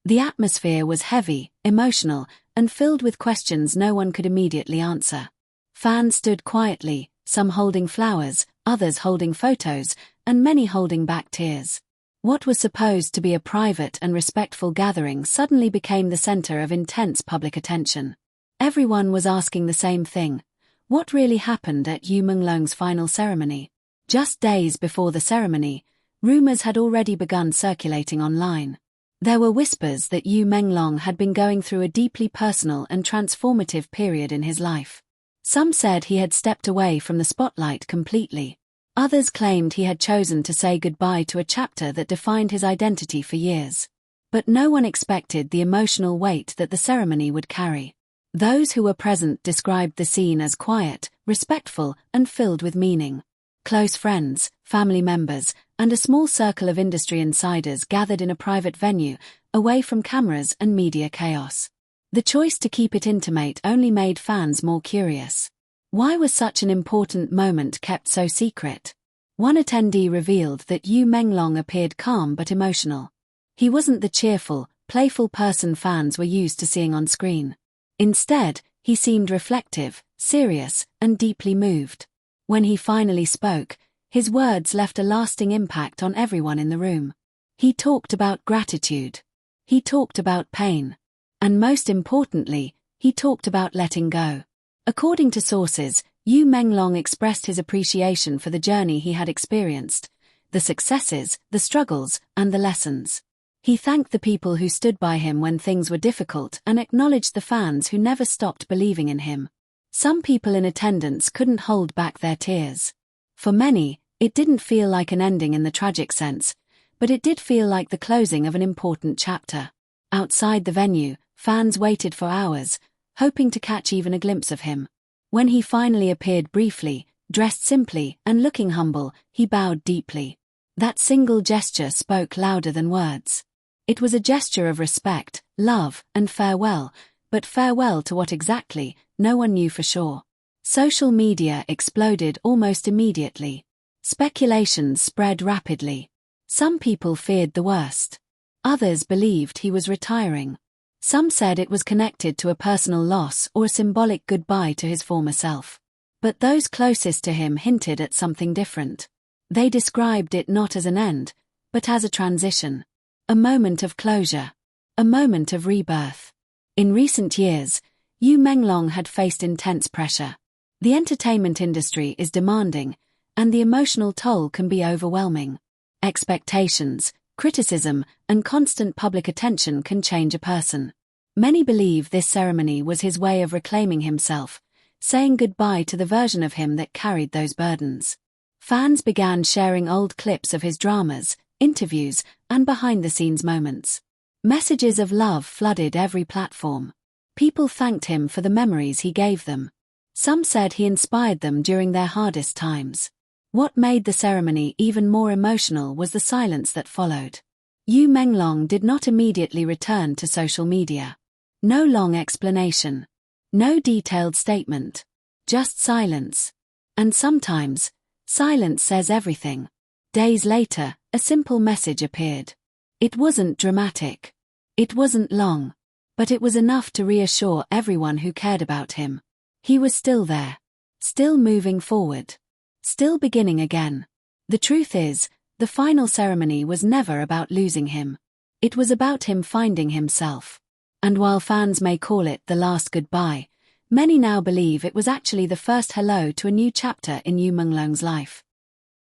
The atmosphere was heavy, emotional, and filled with questions no one could immediately answer. Fans stood quietly, some holding flowers, others holding photos, and many holding back tears. What was supposed to be a private and respectful gathering suddenly became the center of intense public attention. Everyone was asking the same thing: what really happened at Yu Menglong's final ceremony? Just days before the ceremony, rumors had already begun circulating online. There were whispers that Yu Menglong had been going through a deeply personal and transformative period in his life. Some said he had stepped away from the spotlight completely. Others claimed he had chosen to say goodbye to a chapter that defined his identity for years. But no one expected the emotional weight that the ceremony would carry. Those who were present described the scene as quiet, respectful, and filled with meaning. Close friends, family members, and a small circle of industry insiders gathered in a private venue, away from cameras and media chaos. The choice to keep it intimate only made fans more curious. Why was such an important moment kept so secret? One attendee revealed that Yu Menglong appeared calm but emotional. He wasn't the cheerful, playful person fans were used to seeing on screen. Instead, he seemed reflective, serious, and deeply moved. When he finally spoke, his words left a lasting impact on everyone in the room. He talked about gratitude. He talked about pain. And most importantly, he talked about letting go. According to sources, Yu Menglong expressed his appreciation for the journey he had experienced, the successes, the struggles, and the lessons. He thanked the people who stood by him when things were difficult and acknowledged the fans who never stopped believing in him. Some people in attendance couldn't hold back their tears. For many, it didn't feel like an ending in the tragic sense, but it did feel like the closing of an important chapter. Outside the venue, fans waited for hours, hoping to catch even a glimpse of him. When he finally appeared briefly, dressed simply and looking humble, he bowed deeply. That single gesture spoke louder than words. It was a gesture of respect, love, and farewell, but farewell to what exactly, no one knew for sure. Social media exploded almost immediately. Speculations spread rapidly. Some people feared the worst. Others believed he was retiring. Some said it was connected to a personal loss or a symbolic goodbye to his former self. But those closest to him hinted at something different. They described it not as an end, but as a transition. A moment of closure. A moment of rebirth. In recent years, Yu Menglong had faced intense pressure. The entertainment industry is demanding, and the emotional toll can be overwhelming. Expectations, criticism, and constant public attention can change a person. Many believe this ceremony was his way of reclaiming himself, saying goodbye to the version of him that carried those burdens. Fans began sharing old clips of his dramas, interviews, and behind-the-scenes moments. Messages of love flooded every platform. People thanked him for the memories he gave them. Some said he inspired them during their hardest times. What made the ceremony even more emotional was the silence that followed. Yu Menglong did not immediately return to social media. No long explanation. No detailed statement. Just silence. And sometimes, silence says everything. Days later, a simple message appeared. It wasn't dramatic. It wasn't long. But it was enough to reassure everyone who cared about him. He was still there. Still moving forward. Still beginning again. The truth is, the final ceremony was never about losing him. It was about him finding himself. And while fans may call it the last goodbye, many now believe it was actually the first hello to a new chapter in Yu Menglong's life.